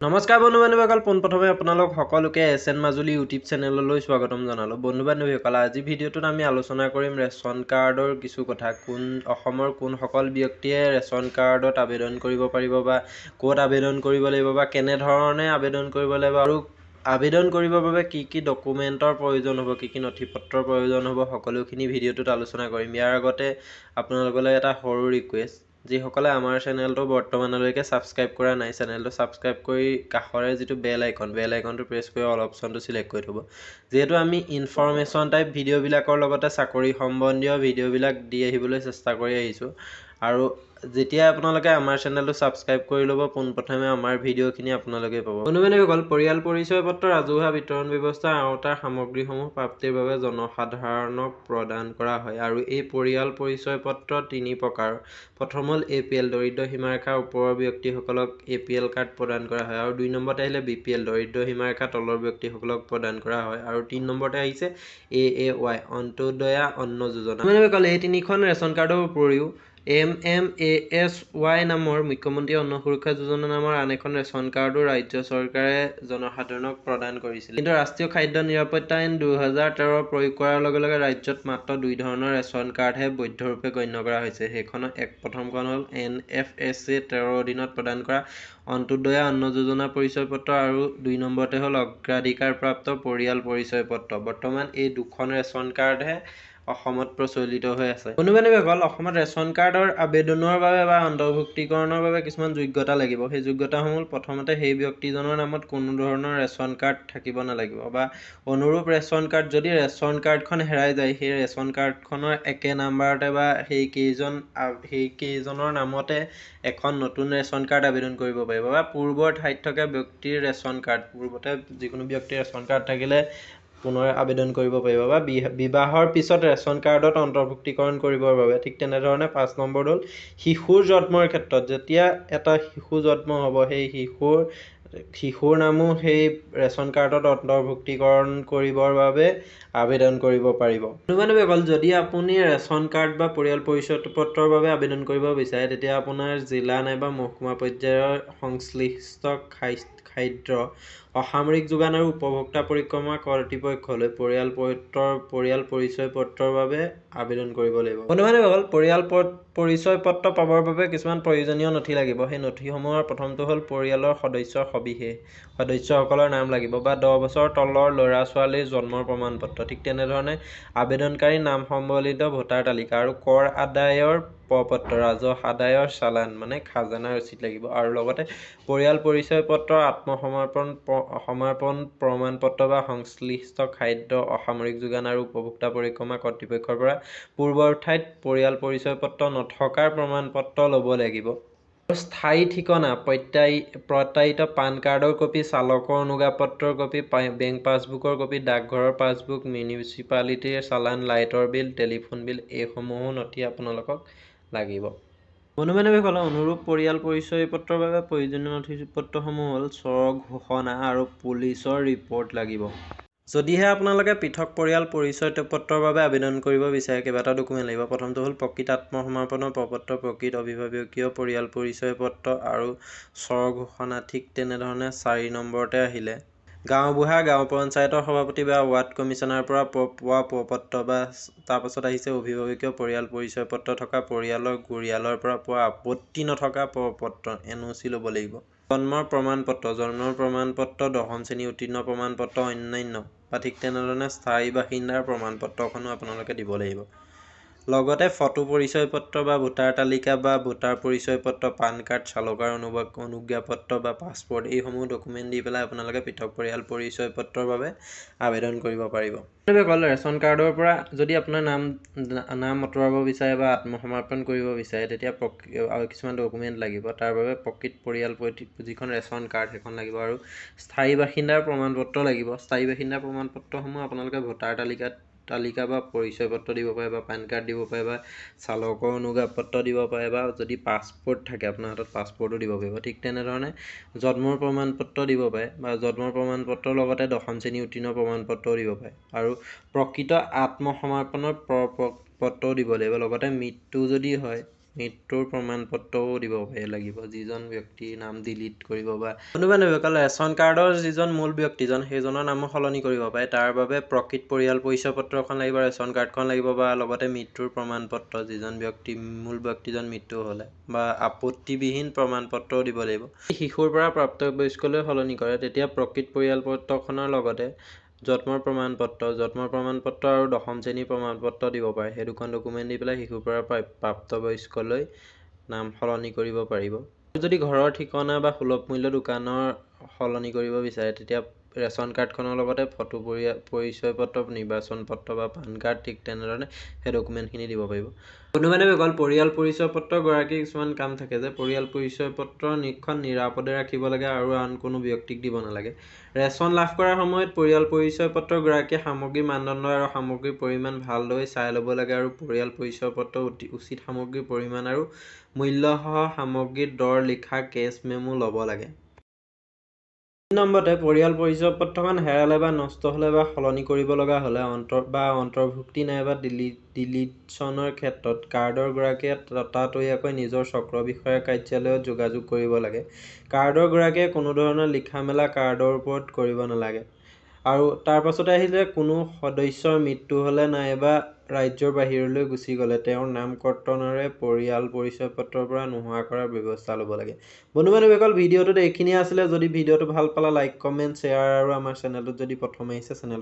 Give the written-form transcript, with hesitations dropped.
নমস্কাৰ বন্ধু-বান্ধৱীসকল, পোনপ্ৰথমে আপোনালোক সকলোকে এছএন মাজুলী ইউটিউব চেনেললৈ স্বাগতম জনালোঁ। বন্ধু-বান্ধৱীসকল, আজি ভিডিঅ'টোত আমি আলোচনা কৰিম ৰেচন কাৰ্ডৰ কিছু কথা। অসমৰ কোনসকল ব্যক্তিয়ে ৰেচন কাৰ্ডত আবেদন কৰিব পাৰিব বা ক'ত আবেদন কৰিব লাগিব বা কেনেধৰণে আবেদন কৰিব লাগিব আৰু আবেদন কৰিবৰ বাবে কি কি ডকুমেণ্টৰ প্ৰয়োজন হ'ব, কি কি নথিপত্ৰৰ প্ৰয়োজন হ'ব, সকলোখিনি ভিডিঅ'টোত আলোচনা কৰিম। ইয়াৰ আগতে আপোনালোকলৈ এটা সৰু ৰিকুৱেষ্ট, যিসকলে আমাৰ চেনেলটো বৰ্তমানলৈকে ছাবস্ক্ৰাইব কৰা নাই, চেনেলটো ছাবস্ক্ৰাইব কৰি কাষৰে যিটো বেল আইকনটো প্ৰেছ কৰি অল অপশ্যনটো চিলেক্ট কৰি থ'ব। যিহেতু আমি ইনফৰমেশ্যন টাইপ ভিডিঅ'বিলাকৰ লগতে চাকৰি সম্বন্ধীয় ভিডিঅ'বিলাক দি আহিবলৈ চেষ্টা কৰি আহিছোঁ, আৰু যেতিয়া আপোনালোকে আমাৰ চেনেলটো ছাবস্ক্ৰাইব কৰি ল'ব, পোনপ্ৰথমে আমাৰ ভিডিঅ'খিনি আপোনালোকে পাব। বন্ধু-বান্ধৱীসকল, পৰিয়াল পৰিচয় পত্ৰ ৰাজহুৱা বিতৰণ ব্যৱস্থাৰ আওতাৰ সামগ্ৰীসমূহ প্ৰাপ্তিৰ বাবে জনসাধাৰণক প্ৰদান কৰা হয়, আৰু এই পৰিয়াল পৰিচয় পত্ৰ 3 প্ৰকাৰ। প্ৰথম হ'ল APL, দৰিদ্ৰ সীমাৰেখাৰ ওপৰৰ ব্যক্তিসকলক APL কাৰ্ড প্ৰদান কৰা হয়, আৰু 2 নম্বৰতে আহিলে BPL, দৰিদ্ৰ সীমাৰেখাৰ তলৰ ব্যক্তিসকলক প্ৰদান কৰা হয়, আৰু 3 নম্বৰতে আহিছে এ.এ.ৱাই, অন্ত্যোদয়া অন্ন যোজনা। এই তিনিখন ৰেচন কাৰ্ডৰ উপৰিও এম.এম.এ.এছ.ৱাই নামৰ মুখ্যমন্ত্ৰী অন্ন সুৰক্ষা যোজনা নামৰ আন এখন ৰেচন কাৰ্ডো ৰাজ্য চৰকাৰে জনসাধাৰণক প্ৰদান কৰিছিল। কিন্তু ৰাষ্ট্ৰীয় খাদ্য নিৰাপত্তা আইন 2013 প্ৰয়োগ কৰাৰ লগে লগে ৰাজ্যত মাত্ৰ 2 ধৰণৰ ৰেচন কাৰ্ডহে বৈধৰূপে গণ্য কৰা হৈছে। প্ৰথমখন হ'ল NFSA-13 অধীনত প্ৰদান কৰা অন্ত্যোদয়া অন্ন যোজনা পৰিচয় পত্ৰ, আৰু 2 নম্বৰতে হ'ল অগ্ৰাধিকাৰপ্ৰাপ্ত পৰিয়াল পৰিচয় পত্ৰ। বৰ্তমান এই দুখন ৰেচন কাৰ্ডহে অসমত প্ৰচলিত হৈ আছে। বন্ধু-বান্ধৱীসকল, অসমত ৰেচন কাৰ্ডৰ আবেদনৰ বাবে বা অন্তৰ্ভুক্তিকৰণৰ বাবে কিছুমান যোগ্যতা লাগিব। সেই যোগ্যতাসমূহ প্ৰথমতে সেই ব্যক্তিজনৰ নামত কোনো ধৰণৰ ৰেচন কাৰ্ড থাকিব নালাগিব, বা অনুৰূপ ৰেচন কাৰ্ড, যদি ৰেচন কাৰ্ডখন হেৰাই যায়, সেই ৰেচন কাৰ্ডখনৰ একে নাম্বাৰতে বা সেইকেইজনৰ নামতে এখন নতুন ৰেচন কাৰ্ড আবেদন কৰিব পাৰিব, বা পূৰ্বৰ ঠাইত থকা ব্যক্তিৰ ৰেচন কাৰ্ড, পূৰ্বতে যিকোনো ব্যক্তিৰ ৰেচন কাৰ্ড থাকিলে পুনৰ আবেদন কৰিব পাৰিব, বা বিবাহৰ পিছত ৰেচন কাৰ্ডত অন্তৰ্ভুক্তিকৰণ কৰিবৰ বাবে। ঠিক তেনেধৰণে 5 নম্বৰ হ'ল শিশুৰ জন্মৰ ক্ষেত্ৰত, যেতিয়া এটা শিশু জন্ম হ'ব, সেই শিশুৰ নামো সেই ৰেচন কাৰ্ডত অন্তৰ্ভুক্তিকৰণ কৰিবৰ বাবে আবেদন কৰিব পাৰিব। বন্ধু-বান্ধৱীসকল, যদি আপুনি ৰেচন কাৰ্ড বা পৰিয়াল পৰিচয় পত্ৰৰ বাবে আবেদন কৰিব বিচাৰে, তেতিয়া আপোনাৰ জিলা নাইবা মহকুমা পৰ্যায়ৰ সংশ্লিষ্ট খাদ্য, অসামৰিক যোগান আৰু উপভোক্তা পৰিক্ৰমা কৰ্তৃপক্ষলৈ পৰিয়াল পৰিচয় পত্ৰৰ বাবে আবেদন কৰিব লাগিব। বন্ধু-বান্ধৱীসকল, পৰিয়াল পৰিচয় পত্ৰ পাবৰ বাবে কিছুমান প্ৰয়োজনীয় নথি লাগিব। সেই নথিসমূহৰ প্ৰথমটো হ'ল পৰিয়ালৰ সদস্যৰ সবিশেষ, সদস্যসকলৰ নাম লাগিব, বা 10 বছৰ তলৰ ল'ৰা-ছোৱালীৰ জন্মৰ প্ৰমাণ পত্ৰ। ঠিক তেনেধৰণে আবেদনকাৰীৰ নাম সম্বলিত ভোটাৰ তালিকা, আৰু কৰ আদায়ৰ প্ৰপত্ৰ, ৰাজহ আদায়ৰ চালান মানে খাজানা ৰচিদ লাগিব, আৰু লগতে পৰিয়াল পৰিচয় পত্ৰ, আত্মসমৰ্পণ প্ৰমাণ পত্ৰ বা সংশ্লিষ্ট খাদ্য, অসামৰিক যোগান আৰু উপভোক্তা পৰিক্ৰমা কৰ্তৃপক্ষৰ পৰা পূৰ্বৰ ঠাইত পৰিয়াল পৰিচয় পত্ৰ নথকাৰ প্ৰমাণ পত্ৰ ল'ব লাগিব। স্থায়ী ঠিকনা, প্ৰত্যায়িত পান কাৰ্ডৰ কপি, চালকৰ অনুজ্ঞাপত্ৰৰ কপি, বেংক পাছবুকৰ কপি, ডাকঘৰৰ পাছবুক, মিউনিচিপালিটিৰ চালান, লাইটৰ বিল, টেলিফোন বিল, এইসমূহো নথি আপোনালোকক লাগিব। বন্ধু-বান্ধৱীসকল, অনুৰূপ পৰিয়াল পৰিচয় পত্ৰৰ বাবে প্ৰয়োজনীয় নথিপত্ৰসমূহ হ'ল স্ব-ঘোষণা আৰু পুলিচৰ ৰিপৰ্ট লাগিব। যদিহে আপোনালোকে পৃথক পৰিয়াল পৰিচয় পত্ৰৰ বাবে আবেদন কৰিব বিচাৰে, কেইবাটাও ডকুমেণ্ট লাগিব। প্ৰথমটো হ'ল প্ৰকৃত আত্মসমৰ্পণৰ প্ৰপত্ৰ, প্ৰকৃত অভিভাৱকীয় পৰিয়াল পৰিচয় পত্ৰ আৰু স্ব-ঘোষণা। ঠিক তেনেধৰণে 4 নম্বৰতে আহিলে গাঁওবুঢ়া, গাঁও পঞ্চায়তৰ সভাপতি বা ৱাৰ্ড কমিছনাৰৰ পৰা পোৱা প্ৰপত্ৰ, বা তাৰপাছত আহিছে অভিভাৱকীয় পৰিয়াল পৰিচয় পত্ৰ থকা পৰিয়ালৰ গুৰিয়ালৰ পৰা পোৱা আপত্তি নথকা প্ৰপত্ৰ, NOC ল'ব লাগিব। জন্মৰ প্ৰমাণ পত্ৰ, 10ম শ্ৰেণী উত্তীৰ্ণ প্ৰমাণ পত্ৰ, অন্যান্য, বা ঠিক তেনেধৰণে স্থায়ী বাসিন্দাৰ প্ৰমাণ পত্ৰখনো আপোনালোকে দিব লাগিব। লগতে ফটো পৰিচয় পত্ৰ বা ভোটাৰ তালিকা বা ভোটাৰ পৰিচয় পত্ৰ, পান কাৰ্ড, চালকৰ অনুজ্ঞাপত্ৰ বা পাছপৰ্ট, এইসমূহ ডকুমেণ্ট দি পেলাই আপোনালোকে পৃথক পৰিয়াল পৰিচয় পত্ৰৰ বাবে আবেদন কৰিব পাৰিব। ৰেচন কাৰ্ডৰ পৰা যদি আপোনাৰ নাম আঁতৰাব বিচাৰে বা আত্মসমৰ্পণ কৰিব বিচাৰে, তেতিয়া আৰু কিছুমান ডকুমেণ্ট লাগিব। তাৰ বাবে প্ৰকৃত পৰিয়াল যিখন ৰেচন কাৰ্ড সেইখন লাগিব, আৰু স্থায়ী বাসিন্দাৰ প্ৰমাণ পত্ৰ লাগিব। স্থায়ী বাসিন্দাৰ প্ৰমাণ পত্ৰসমূহ আপোনালোকে ভোটাৰ তালিকা বা পৰিচয় পত্ৰ দিব পাৰে, বা পান কাৰ্ড দিব পাৰে, বা চালকৰ অনুজ্ঞাপত্ৰ দিব পাৰে, বা যদি পাছপৰ্ট থাকে আপোনাৰ হাতত পাছপৰ্টো দিব পাৰিব। ঠিক তেনেধৰণে জন্মৰ প্ৰমাণ পত্ৰ দিব পাৰে, বা জন্মৰ প্ৰমাণ পত্ৰৰ লগতে 10ম শ্ৰেণী উত্তীৰ্ণ প্ৰমাণ পত্ৰও দিব পাৰে, আৰু প্ৰকৃত আত্মসমৰ্পণৰ পত্ৰও দিব লাগিব। লগতে মৃত্যু যদি হয়, মৃত্যুৰ প্ৰমাণপত্ৰও দিব লাগিব যিজন ব্যক্তিৰ নাম ডিলিট কৰিব বা বন্ধু-বান্ধৱীসকল ৰেচন কাৰ্ডৰ যিজন মূল ব্যক্তিজন সেইজনৰ নামো সলনি কৰিব পাৰে তাৰ বাবে প্ৰকৃত পৰিয়াল পৰিচয় পত্ৰখন লাগিব ৰেচন কাৰ্ডখন লাগিব বা লগতে মৃত্যুৰ প্ৰমাণপত্ৰ যিজন মূল ব্যক্তিজন মৃত্যু হ'লে বা আপত্তিবিহীন প্ৰমাণপত্ৰও দিব লাগিব শিশুৰ পৰা প্ৰাপ্তবয়স্কলৈ সলনি কৰে তেতিয়া প্ৰকৃত পৰিয়াল পত্ৰখনৰ লগতে জন্মৰ প্ৰমাণপত্ৰ আৰু 10ম শ্ৰেণীৰ প্ৰমাণপত্ৰ দিব পাৰে সেই দুখন ডকুমেণ্ট দি পেলাই শিশুৰ পৰা প্ৰাপ্তবয়স্কলৈ নাম সলনি কৰিব পাৰিব যদি ঘৰৰ ঠিকনা বা সুলভ মূল্য দোকানৰ সলনি কৰিব বিচাৰে তেতিয়া ৰেচন কাৰ্ডখনৰ লগতে ফটো পৰিচয় পত্ৰ নিৰ্বাচন পত্ৰ বা পান কাৰ্ড ঠিক তেনেধৰণে সেই ডকুমেণ্টখিনি দিব পাৰিব বন্ধু-বান্ধৱীসকল পৰিয়াল পৰিচয় পত্ৰ গৰাকী কিছুমান কাম থাকে যে পৰিয়াল পৰিচয় পত্ৰৰ নিৰীক্ষণ নিৰাপদে ৰাখিব লাগে আৰু আন কোনো ব্যক্তিক দিব নালাগে ৰেচন লাভ কৰাৰ সময়ত পৰিয়াল পৰিচয় পত্ৰ গৰাকীয়ে সামগ্ৰীৰ মানদণ্ড আৰু সামগ্ৰীৰ পৰিমাণ ভালদৰে চাই ল'ব লাগে আৰু পৰিয়াল পৰিচয় পত্ৰ উচিত সামগ্ৰীৰ পৰিমাণ আৰু মূল্যসহ সামগ্ৰীৰ দৰ লিখা কেছ মেমো ল'ব লাগে নম্বৰতে পৰিয়াল পৰিচয় পত্ৰখন হেৰালে বা নষ্ট হ'লে বা সলনি কৰিব লগা হ'লে অন্তৰ্ভুক্তি নাইবা ডিলিটছনৰ ক্ষেত্ৰত কাৰ্ডৰ গৰাকীয়ে ততাতৈয়াকৈ নিজৰ চক্ৰ বিষয়া কাৰ্যালয়ত যোগাযোগ কৰিব লাগে কাৰ্ডৰ গৰাকীয়ে কোনো ধৰণৰ লিখা মেলা কাৰ্ডৰ ওপৰত কৰিব নালাগে আৰু তাৰ পাছতে আহিলে কোনো সদস্যৰ মৃত্যু হ'লে নাইবা ৰাজ্যৰ বাহিৰলৈ গুচি গ'লে তেওঁৰ নাম কৰ্তনেৰে পৰিয়াল পৰিচয় পত্ৰৰ পৰা নোহোৱা কৰাৰ ব্যৱস্থা ল'ব লাগে বন্ধু-বান্ধৱীসকল ভিডিঅ'টোত এইখিনিয়ে আছিলে যদি ভিডিঅ'টো ভাল পালা লাইক কমেণ্ট শ্বেয়াৰ আৰু আমাৰ চেনেলটোত যদি প্ৰথম আহিছে চেনেল